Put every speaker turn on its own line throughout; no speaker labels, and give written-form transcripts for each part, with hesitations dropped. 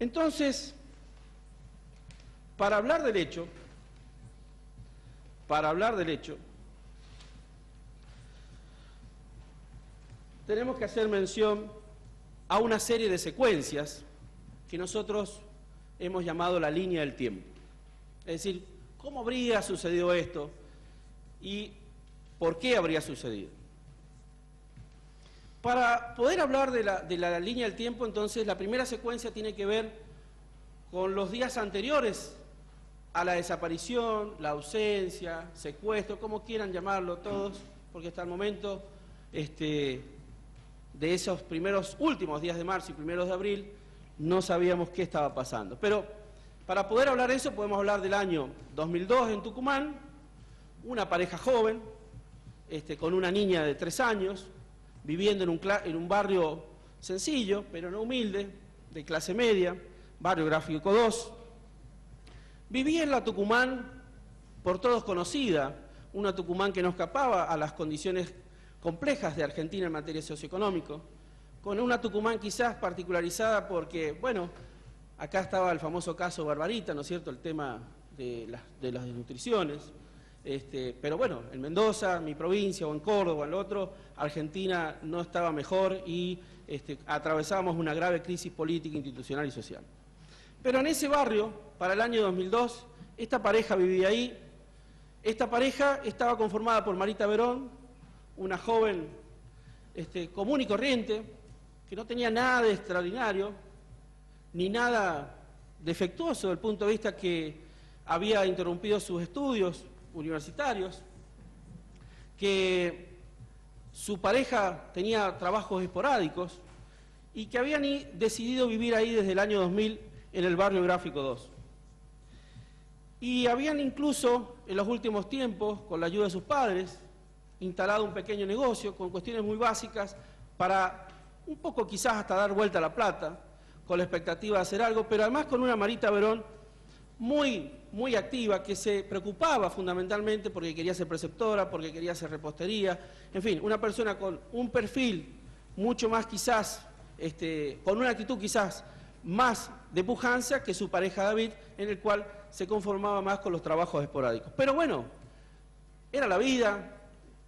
Entonces, para hablar del hecho, tenemos que hacer mención a una serie de secuencias que nosotros hemos llamado la línea del tiempo. Es decir, ¿cómo habría sucedido esto y por qué habría sucedido? Para poder hablar de la línea del tiempo, entonces, la primera secuencia tiene que ver con los días anteriores a la desaparición, la ausencia, secuestro, como quieran llamarlo todos, porque hasta el momento de esos últimos días de marzo y primeros de abril no sabíamos qué estaba pasando. Pero para poder hablar de eso podemos hablar del año 2002 en Tucumán, una pareja joven con una niña de 3 años, viviendo en un barrio sencillo, pero no humilde, de clase media, barrio Gráfico 2. Vivía en la Tucumán, por todos conocida, una Tucumán que no escapaba a las condiciones complejas de Argentina en materia socioeconómica, con una Tucumán quizás particularizada porque, bueno, acá estaba el famoso caso Barbarita, ¿no es cierto?, el tema de las desnutriciones, pero bueno, en Mendoza, mi provincia, o en Córdoba, o en lo otro, Argentina no estaba mejor y atravesábamos una grave crisis política, institucional y social. Pero en ese barrio, para el año 2002, esta pareja vivía ahí. Esta pareja estaba conformada por Marita Verón, una joven común y corriente, que no tenía nada de extraordinario, ni nada defectuoso desde el punto de vista que había interrumpido sus estudios universitarios, que su pareja tenía trabajos esporádicos y que habían decidido vivir ahí desde el año 2000 en el barrio Gráfico 2. Y habían incluso, en los últimos tiempos, con la ayuda de sus padres, instalado un pequeño negocio con cuestiones muy básicas para un poco quizás hasta dar vuelta a la plata, con la expectativa de hacer algo, pero además con una Marita Verón muy activa, que se preocupaba fundamentalmente porque quería ser preceptora, porque quería hacer repostería, en fin, una persona con un perfil mucho más quizás, con una actitud quizás más de pujanza que su pareja David, en el cual se conformaba más con los trabajos esporádicos. Pero bueno, era la vida,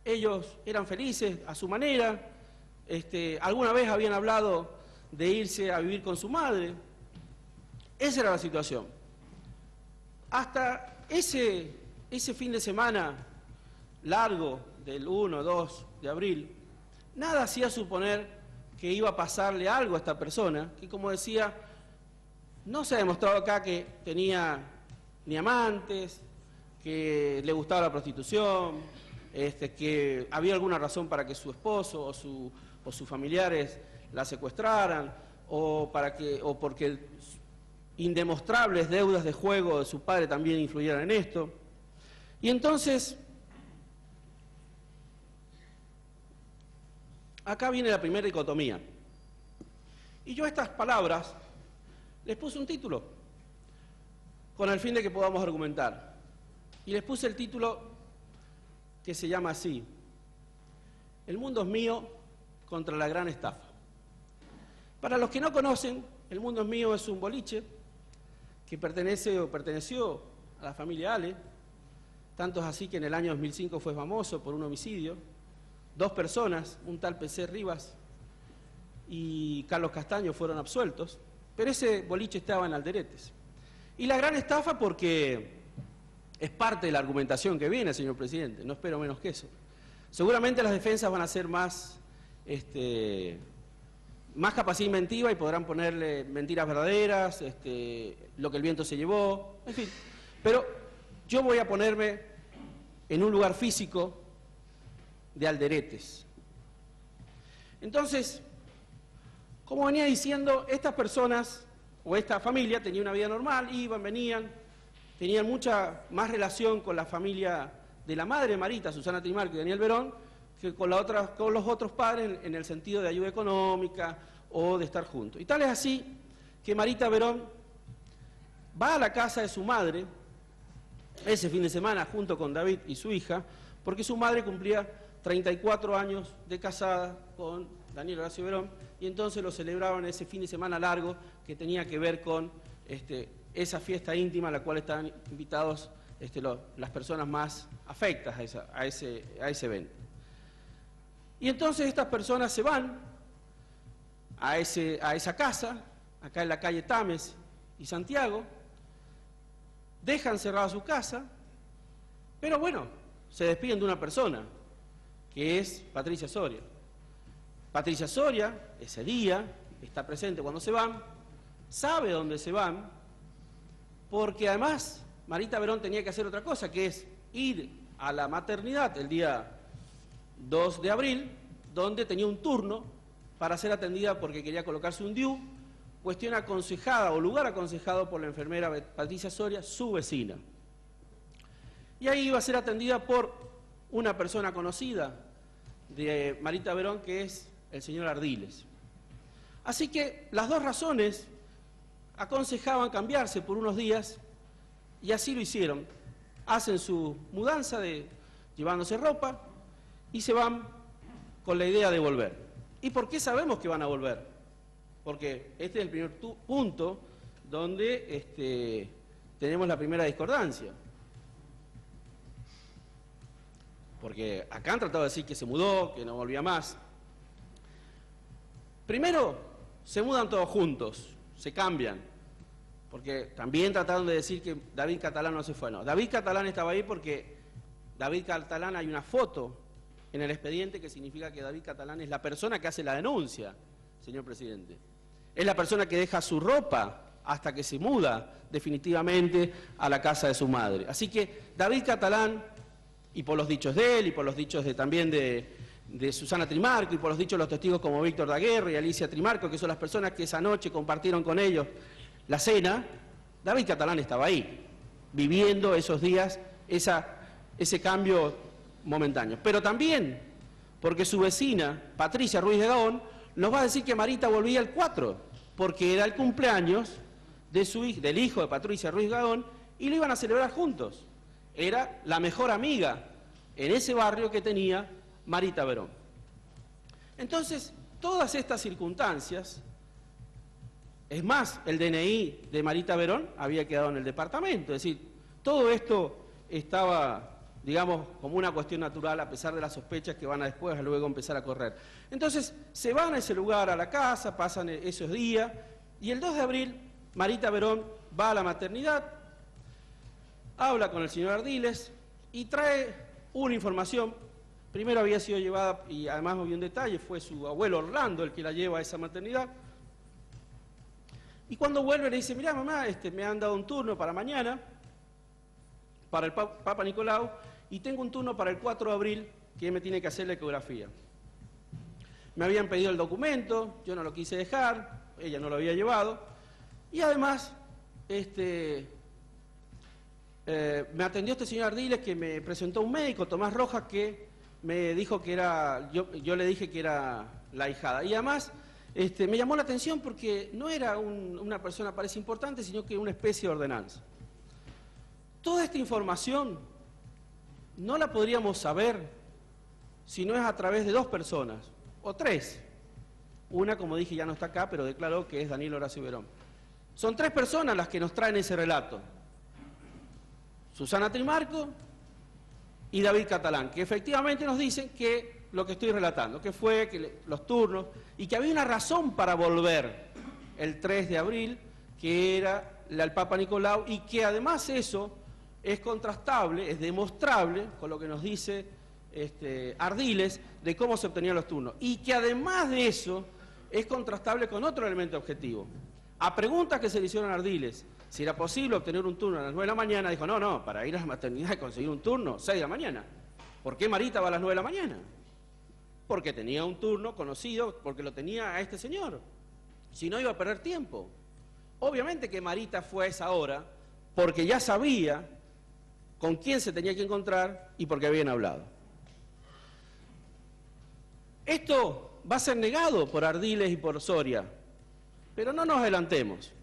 ellos eran felices a su manera, alguna vez habían hablado de irse a vivir con su madre. Esa era la situación. Hasta ese fin de semana largo del 1-2 de abril, nada hacía suponer que iba a pasarle algo a esta persona, que como decía, no se ha demostrado acá que tenía ni amantes, que le gustaba la prostitución, que había alguna razón para que su esposo o sus familiares la secuestraran, o porque indemostrables deudas de juego de su padre también influyeran en esto. Y entonces, acá viene la primera dicotomía. Y yo a estas palabras les puse un título, con el fin de que podamos argumentar. Y les puse el título que se llama así: El mundo es mío contra la gran estafa. Para los que no conocen, El mundo es mío es un boliche que pertenece o perteneció a la familia Ale, tanto es así que en el año 2005 fue famoso por un homicidio. 2 personas, un tal P.C. Rivas y Carlos Castaño, fueron absueltos, pero ese boliche estaba en Alderetes. Y la gran estafa porque es parte de la argumentación que viene, señor presidente, no espero menos que eso. Seguramente las defensas van a ser más capacidad inventiva y podrán ponerle mentiras verdaderas, lo que el viento se llevó, en fin. Pero yo voy a ponerme en un lugar físico de Alderetes. Entonces, como venía diciendo, estas personas o esta familia tenía una vida normal, iban, venían, tenían mucha más relación con la familia de la madre de Marita, Susana Trimarco y Daniel Verón, que con los otros padres en el sentido de ayuda económica o de estar juntos. Y tal es así que Marita Verón va a la casa de su madre ese fin de semana junto con David y su hija, porque su madre cumplía 34 años de casada con Daniel Horacio Verón, y entonces lo celebraban ese fin de semana largo que tenía que ver con esa fiesta íntima a la cual estaban invitados las personas más afectas a ese evento. Y entonces estas personas se van a esa casa, acá en la calle Tames y Santiago, dejan cerrada su casa, pero bueno, se despiden de una persona, que es Patricia Soria. Patricia Soria, ese día, está presente cuando se van, sabe dónde se van, porque además Marita Verón tenía que hacer otra cosa, que es ir a la maternidad el día 2 de abril, donde tenía un turno para ser atendida porque quería colocarse un DIU, cuestión aconsejada o lugar aconsejado por la enfermera Patricia Soria, su vecina. Y ahí iba a ser atendida por una persona conocida de Marita Verón, que es el señor Ardiles. Así que las dos razones aconsejaban cambiarse por unos días, y así lo hicieron. Hacen su mudanza llevándose ropa y se van con la idea de volver. ¿Y por qué sabemos que van a volver? Porque este es el primer punto donde tenemos la primera discordancia. Porque acá han tratado de decir que se mudó, que no volvía más. Primero, se mudan todos juntos, se cambian. Porque también trataron de decir que David Catalán no se fue. No, David Catalán estaba ahí porque David Catalán, hay una foto en el expediente que significa que David Catalán es la persona que hace la denuncia, señor presidente. Es la persona que deja su ropa hasta que se muda definitivamente a la casa de su madre. Así que David Catalán, y por los dichos de él, y por los dichos también de Susana Trimarco, y por los dichos de los testigos como Víctor Daguerre y Alicia Trimarco, que son las personas que esa noche compartieron con ellos la cena, David Catalán estaba ahí, viviendo esos días, ese cambio momentáneo. Pero también porque su vecina, Patricia Ruiz de Gaón, nos va a decir que Marita volvía el 4, porque era el cumpleaños del hijo de Patricia Ruiz de Gaón, y lo iban a celebrar juntos. Era la mejor amiga en ese barrio que tenía Marita Verón. Entonces, todas estas circunstancias, es más, el DNI de Marita Verón había quedado en el departamento, es decir, todo esto estaba, digamos, como una cuestión natural, a pesar de las sospechas que van a después, a luego empezar a correr. Entonces, se van a ese lugar, a la casa, pasan esos días, y el 2 de abril, Marita Verón va a la maternidad, habla con el señor Ardiles y trae una información. Primero había sido llevada, y además había un detalle, fue su abuelo Orlando el que la lleva a esa maternidad. Y cuando vuelve le dice, mirá mamá, me han dado un turno para mañana, para el Papa Nicolau, y tengo un turno para el 4 de abril que me tiene que hacer la ecografía. Me habían pedido el documento, yo no lo quise dejar, ella no lo había llevado, y además me atendió este señor Ardiles, que me presentó un médico, Tomás Rojas, que me dijo que era, yo le dije que era la ahijada. Y además me llamó la atención porque no era una persona, parece importante, sino que una especie de ordenanza. Toda esta información no la podríamos saber si no es a través de dos personas, o tres. Una, como dije, ya no está acá, pero declaró que es Daniel Horacio Verón. Son tres personas las que nos traen ese relato. Susana Trimarco y David Catalán, que efectivamente nos dicen que lo que estoy relatando, que fue que los turnos, y que había una razón para volver el 3 de abril, que era el Papa Nicolau, y que además eso es contrastable, es demostrable con lo que nos dice Ardiles de cómo se obtenían los turnos, y que además de eso es contrastable con otro elemento objetivo. A preguntas que se le hicieron a Ardiles, si era posible obtener un turno a las 9 de la mañana, dijo, no, para ir a la maternidad y conseguir un turno, 6 de la mañana. ¿Por qué Marita va a las 9 de la mañana? Porque tenía un turno conocido, porque lo tenía a este señor. Si no, iba a perder tiempo. Obviamente que Marita fue a esa hora, porque ya sabía con quién se tenía que encontrar y porque habían hablado. Esto va a ser negado por Ardiles y por Soria, pero no nos adelantemos.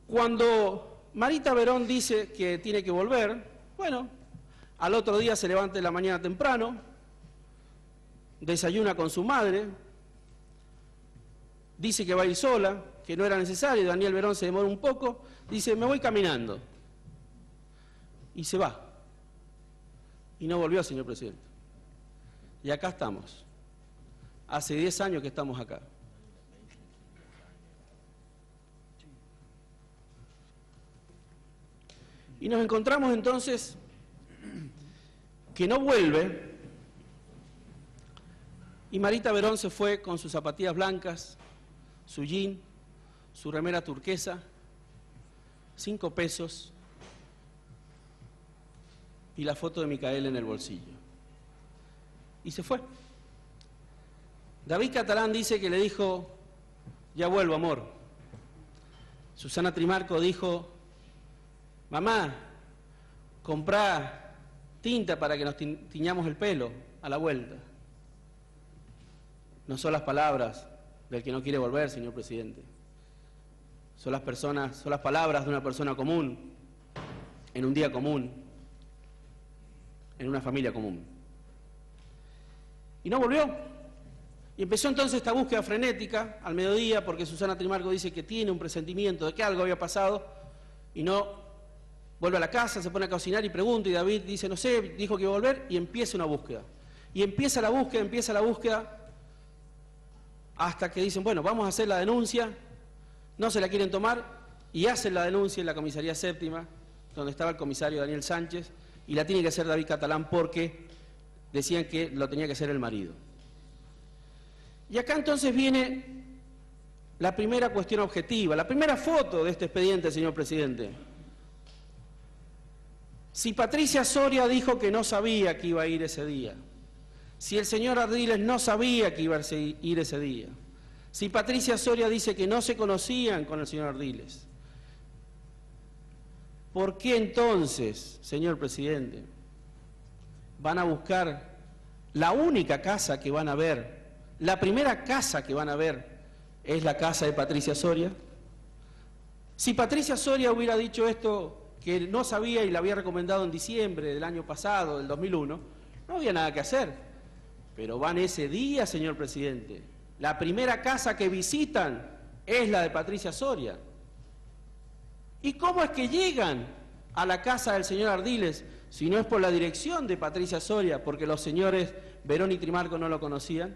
Cuando Marita Verón dice que tiene que volver, bueno, al otro día se levanta en la mañana temprano, desayuna con su madre, dice que va a ir sola, que no era necesario, Daniel Verón se demora un poco, dice, me voy caminando. Y se va. Y no volvió, señor presidente. Y acá estamos. Hace 10 años que estamos acá. Y nos encontramos entonces que no vuelve, y Marita Verón se fue con sus zapatillas blancas, su jean, su remera turquesa, 5 pesos y la foto de Micaela en el bolsillo. Y se fue. David Catalán dice que le dijo, ya vuelvo, amor. Susana Trimarco dijo, mamá, comprá tinta para que nos tiñamos el pelo a la vuelta. No son las palabras del que no quiere volver, señor presidente. Son las palabras de una persona común, en un día común, en una familia común. Y no volvió. Y empezó entonces esta búsqueda frenética al mediodía, porque Susana Trimarco dice que tiene un presentimiento de que algo había pasado, y no vuelve a la casa, se pone a cocinar y pregunta, y David dice, no sé, dijo que iba a volver, y empieza una búsqueda. Y empieza la búsqueda, hasta que dicen, bueno, vamos a hacer la denuncia, no se la quieren tomar, y hacen la denuncia en la comisaría séptima, donde estaba el comisario Daniel Sánchez, y la tiene que hacer David Catalán porque decían que lo tenía que hacer el marido. Y acá entonces viene la primera cuestión objetiva, la primera foto de este expediente, señor presidente. Si Patricia Soria dijo que no sabía que iba a ir ese día, si el señor Ardiles no sabía que iba a ir ese día, si Patricia Soria dice que no se conocían con el señor Ardiles, ¿por qué entonces, señor presidente, van a buscar la única casa que van a ver, la primera casa que van a ver es la casa de Patricia Soria? Si Patricia Soria hubiera dicho esto, que no sabía y la había recomendado en diciembre del año pasado, del 2001, no había nada que hacer. Pero van ese día, señor presidente. La primera casa que visitan es la de Patricia Soria. ¿Y cómo es que llegan a la casa del señor Ardiles si no es por la dirección de Patricia Soria, porque los señores Verón y Trimarco no lo conocían?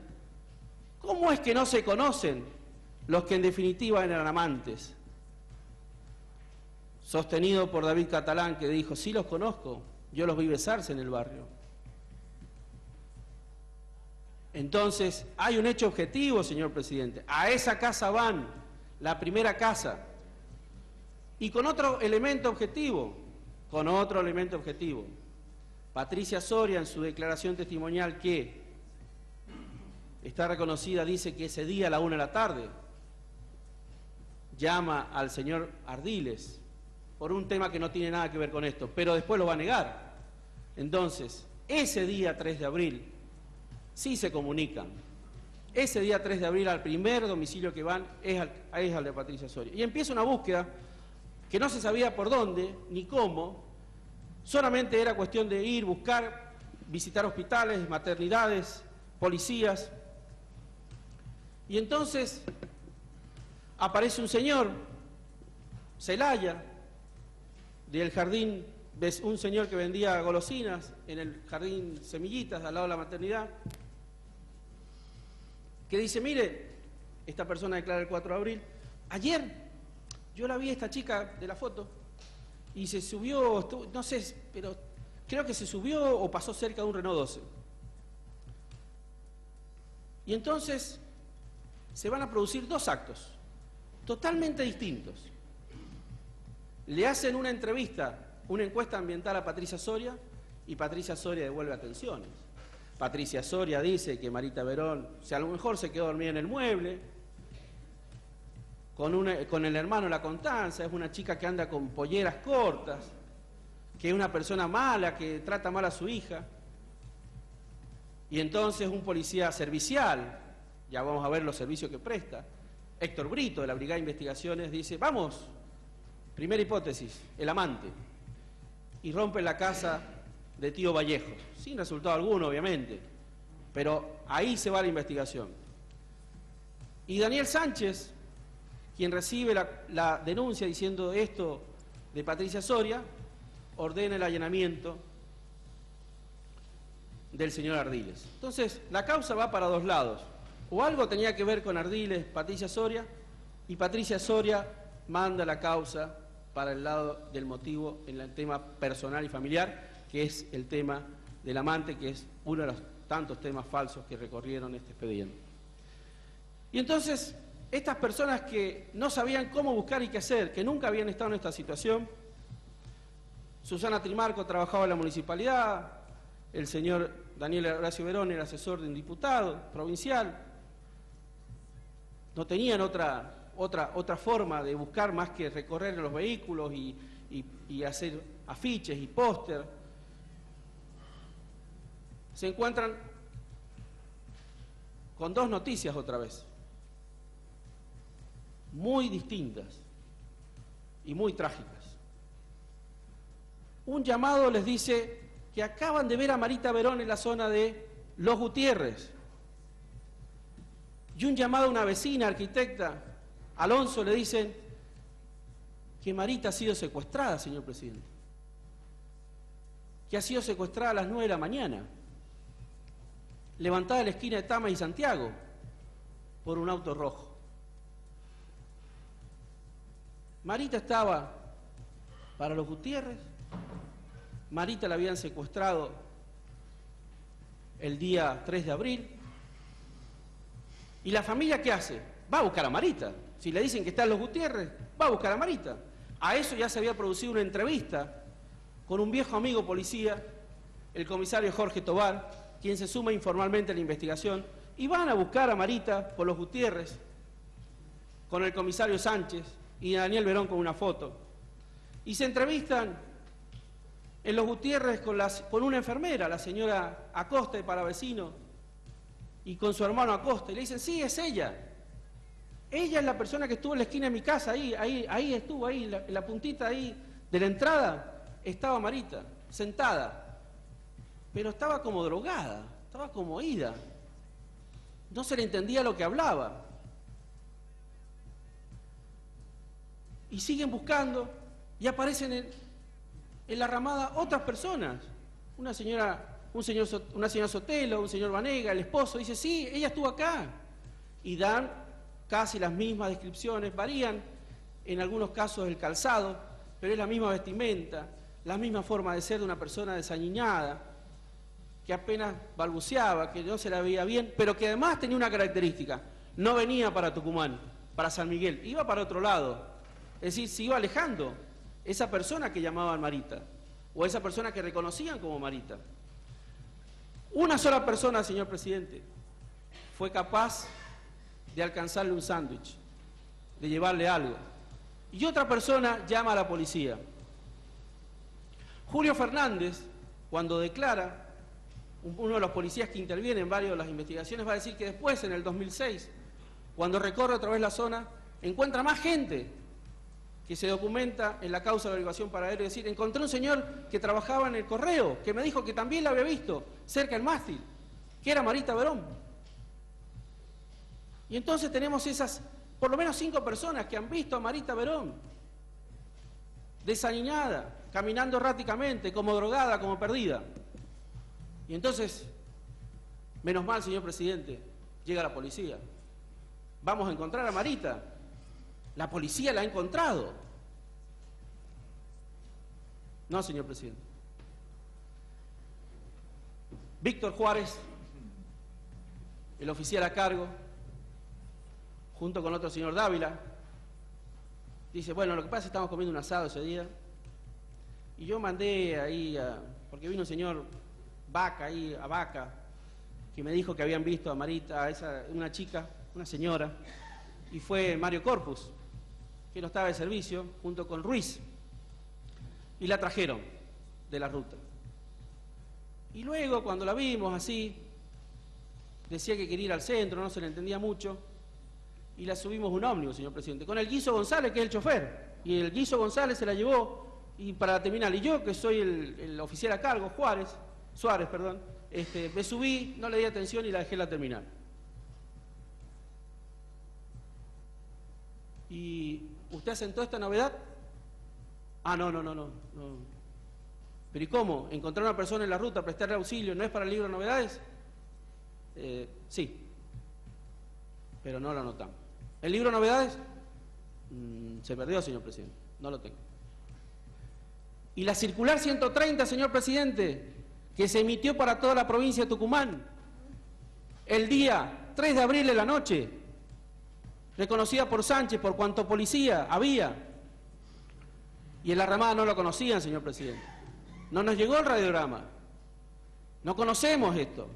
¿Cómo es que no se conocen los que en definitiva eran amantes? Sostenido por David Catalán, que dijo, sí los conozco, yo los vi besarse en el barrio. Entonces, hay un hecho objetivo, señor presidente. A esa casa van, la primera casa. Y con otro elemento objetivo, Patricia Soria, en su declaración testimonial que está reconocida, dice que ese día a la 1 de la tarde llama al señor Ardiles por un tema que no tiene nada que ver con esto, pero después lo va a negar. Entonces, ese día 3 de abril, sí se comunican. Ese día 3 de abril al primer domicilio que van es al de Patricia Soria. Y empieza una búsqueda que no se sabía por dónde ni cómo, solamente era cuestión de ir, buscar, visitar hospitales, maternidades, policías. Y entonces aparece un señor, Celaya, del jardín, un señor que vendía golosinas en el jardín Semillitas, al lado de la maternidad, que dice, mire, esta persona declara el 4 de abril, ayer yo la vi a esta chica de la foto y se subió, no sé, pero creo que se subió o pasó cerca de un Renault 12. Y entonces se van a producir 2 actos totalmente distintos. Le hacen una entrevista, una encuesta ambiental a Patricia Soria y Patricia Soria devuelve atenciones. Patricia Soria dice que Marita Verón, a lo mejor se quedó dormida en el mueble, con el hermano La Constanza, es una chica que anda con polleras cortas, que es una persona mala, que trata mal a su hija. Y entonces un policía servicial, ya vamos a ver los servicios que presta, Héctor Brito, de la Brigada de Investigaciones, dice, vamos, primera hipótesis, el amante, y rompe la casa de Tío Vallejo, sin resultado alguno, obviamente, pero ahí se va la investigación. Y Daniel Sánchez, quien recibe la denuncia diciendo esto de Patricia Soria, ordena el allanamiento del señor Ardiles. Entonces, la causa va para dos lados. O algo tenía que ver con Ardiles, Patricia Soria, y Patricia Soria manda la causa para el lado del motivo en el tema personal y familiar, que es el tema del amante, que es uno de los tantos temas falsos que recorrieron este expediente. Y entonces, estas personas que no sabían cómo buscar y qué hacer, que nunca habían estado en esta situación, Susana Trimarco trabajaba en la municipalidad, el señor Daniel Horacio Verón era asesor de un diputado provincial, no tenían otra forma de buscar más que recorrer en los vehículos y hacer afiches y póster. Se encuentran con dos noticias otra vez, muy distintas y muy trágicas. Un llamado les dice que acaban de ver a Marita Verón en la zona de Los Gutiérrez. Y un llamado a una vecina, arquitecta, Alonso, le dicen que Marita ha sido secuestrada, señor presidente. Que ha sido secuestrada a las 9 de la mañana, levantada en la esquina de Tama y Santiago, por un auto rojo. Marita estaba para Los Gutiérrez. Marita la habían secuestrado el día 3 de abril. ¿Y la familia qué hace? Va a buscar a Marita. Si le dicen que está en Los Gutiérrez, va a buscar a Marita. A eso ya se había producido una entrevista con un viejo amigo policía, el comisario Jorge Tobar, quien se suma informalmente a la investigación, y van a buscar a Marita por Los Gutiérrez, con el comisario Sánchez y Daniel Verón con una foto. Y se entrevistan en Los Gutiérrez con una enfermera, la señora Acosta de Palavecino, y con su hermano Acosta, y le dicen, sí, es ella. Ella es la persona que estuvo en la esquina de mi casa, ahí estuvo, ahí, en la puntita ahí de la entrada, estaba Marita, sentada. Pero estaba como drogada, estaba como oída. No se le entendía lo que hablaba. Y siguen buscando, y aparecen en la ramada otras personas. Una señora Sotelo, un señor Vanega, el esposo, dice, sí, ella estuvo acá. Y dan casi las mismas descripciones, varían en algunos casos el calzado, pero es la misma vestimenta, la misma forma de ser de una persona desaliñada, que apenas balbuceaba, que no se la veía bien, pero que además tenía una característica, no venía para Tucumán, para San Miguel, iba para otro lado, es decir, se iba alejando esa persona que llamaban Marita, o esa persona que reconocían como Marita. Una sola persona, señor presidente, fue capaz de alcanzarle un sándwich, de llevarle algo, y otra persona llama a la policía. Julio Fernández, cuando declara, uno de los policías que interviene en varias de las investigaciones, va a decir que después, en el 2006, cuando recorre otra vez la zona, encuentra más gente que se documenta en la causa de averiguación paradero, es decir, encontré un señor que trabajaba en el correo, que me dijo que también la había visto cerca del mástil, que era Marita Verón. Y entonces tenemos esas, por lo menos 5 personas que han visto a Marita Verón, desaliñada, caminando erráticamente, como drogada, como perdida. Y entonces, menos mal, señor presidente, llega la policía. Vamos a encontrar a Marita. La policía la ha encontrado. No, señor presidente. Víctor Juárez, el oficial a cargo, junto con otro señor Dávila, dice, bueno, lo que pasa es que estamos comiendo un asado ese día, y yo mandé ahí, porque vino un señor Vaca, ahí a Vaca, que me dijo que habían visto a Marita, una chica, una señora, y fue Mario Corpus, que no estaba de servicio, junto con Ruiz, y la trajeron de la ruta. Y luego, cuando la vimos así, decía que quería ir al centro, no se le entendía mucho, y la subimos a un ómnibus, señor presidente, con el Guiso González, que es el chofer, y el Guiso González se la llevó, y para terminar, y yo, que soy el oficial a cargo, Suárez, me subí, no le di atención y la dejé la terminal. ¿Y usted asentó esta novedad? Ah, no. ¿Pero y cómo? ¿Encontrar a una persona en la ruta, prestarle auxilio, no es para el libro de novedades? Sí, pero no lo anotamos. ¿El libro de novedades? Se perdió, señor presidente, no lo tengo. ¿Y la circular 130, señor presidente, que se emitió para toda la provincia de Tucumán el día 3 de abril en la noche, reconocida por Sánchez por cuanto policía había? Y en la ramada no lo conocían, señor presidente. No nos llegó el radiograma. No conocemos esto.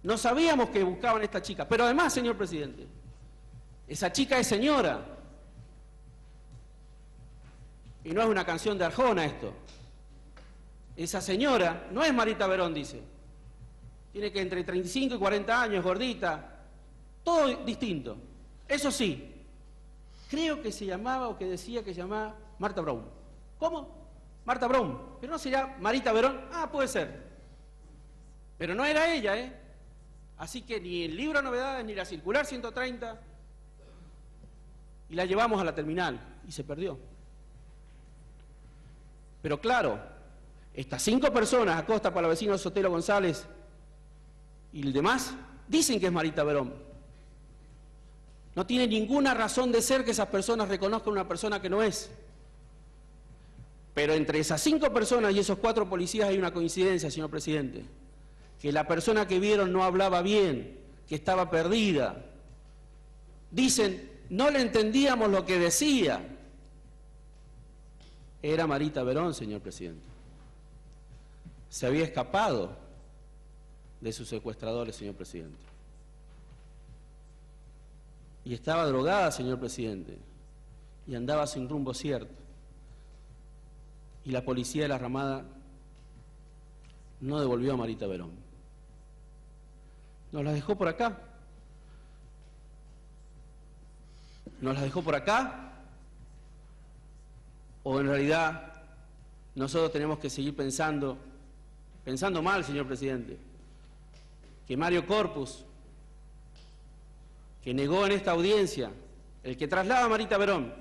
No sabíamos que buscaban a esta chica. Pero además, señor presidente, esa chica es señora. Y no es una canción de Arjona esto. Esa señora no es Marita Verón, dice. Tiene que entre 35 y 40 años, gordita. Todo distinto. Eso sí, creo que se llamaba o que decía que se llamaba Marta Brown. ¿Cómo? Marta Brown. ¿Pero no sería Marita Verón? Ah, puede ser. Pero no era ella, ¿eh? Así que ni el libro de novedades, ni la circular 130, y la llevamos a la terminal, y se perdió. Pero claro, estas 5 personas, Acosta, Palavecino, Sotelo, González, y el demás, dicen que es Marita Verón. No tiene ninguna razón de ser que esas personas reconozcan a una persona que no es. Pero entre esas 5 personas y esos 4 policías hay una coincidencia, señor presidente. Que la persona que vieron no hablaba bien, que estaba perdida. Dicen, no le entendíamos lo que decía. Era Marita Verón, señor presidente. Se había escapado de sus secuestradores, señor presidente. Y estaba drogada, señor presidente. Y andaba sin rumbo cierto. Y la policía de la ramada no devolvió a Marita Verón. Nos la dejó por acá. ¿Nos la dejó por acá? ¿O en realidad nosotros tenemos que seguir pensando mal, señor presidente, que Mario Corpus, que negó en esta audiencia, el que traslada a Marita Verón,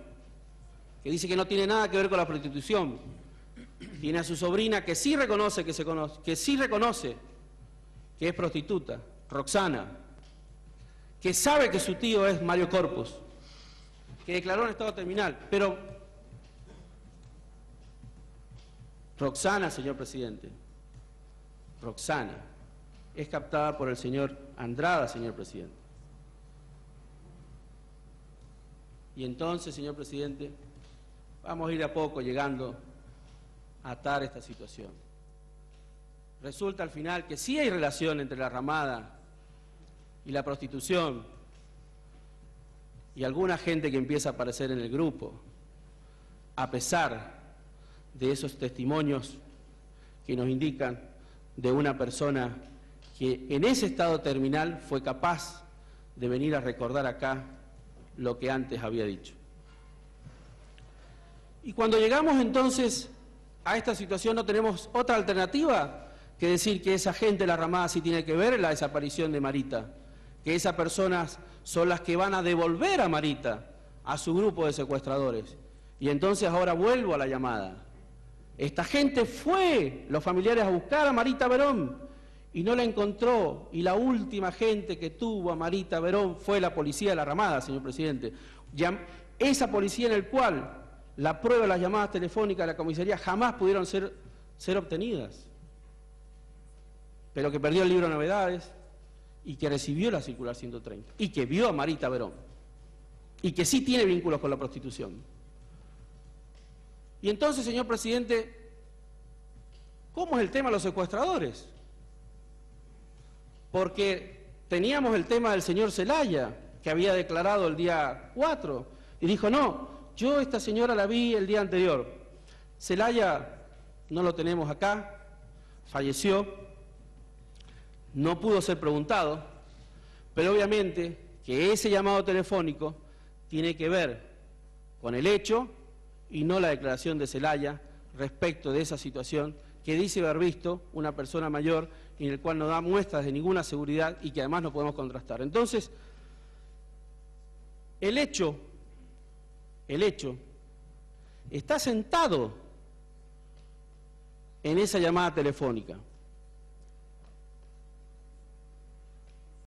que dice que no tiene nada que ver con la prostitución, tiene a su sobrina que sí reconoce que es prostituta, Roxana, que sabe que su tío es Mario Corpus, que declaró en estado terminal, pero Roxana, señor presidente, Roxana es captada por el señor Andrada, señor presidente. Y entonces, señor presidente, vamos a ir de a poco llegando a atar esta situación. Resulta al final que sí hay relación entre la ramada y la prostitución y alguna gente que empieza a aparecer en el grupo, a pesar de esos testimonios que nos indican de una persona que en ese estado terminal fue capaz de venir a recordar acá lo que antes había dicho. Y cuando llegamos entonces a esta situación no tenemos otra alternativa que decir que esa gente de la ramada sí tiene que ver en la desaparición de Marita, que esas personas son las que van a devolver a Marita a su grupo de secuestradores. Y entonces ahora vuelvo a la llamada. Esta gente fue, los familiares, a buscar a Marita Verón y no la encontró. Y la última gente que tuvo a Marita Verón fue la policía de la ramada, señor presidente. Esa policía en el cual la prueba de las llamadas telefónicas de la comisaría jamás pudieron ser obtenidas. Pero que perdió el libro de novedades y que recibió la circular 130 y que vio a Marita Verón y que sí tiene vínculos con la prostitución. Y entonces, señor presidente, ¿cómo es el tema de los secuestradores? Porque teníamos el tema del señor Zelaya, que había declarado el día 4, y dijo, no, yo esta señora la vi el día anterior. Zelaya no lo tenemos acá, falleció, no pudo ser preguntado, pero obviamente que ese llamado telefónico tiene que ver con el hecho y no la declaración de Zelaya respecto de esa situación que dice haber visto una persona mayor y en el cual no da muestras de ninguna seguridad y que además no podemos contrastar. Entonces, el hecho el hecho, está sentado en esa llamada telefónica.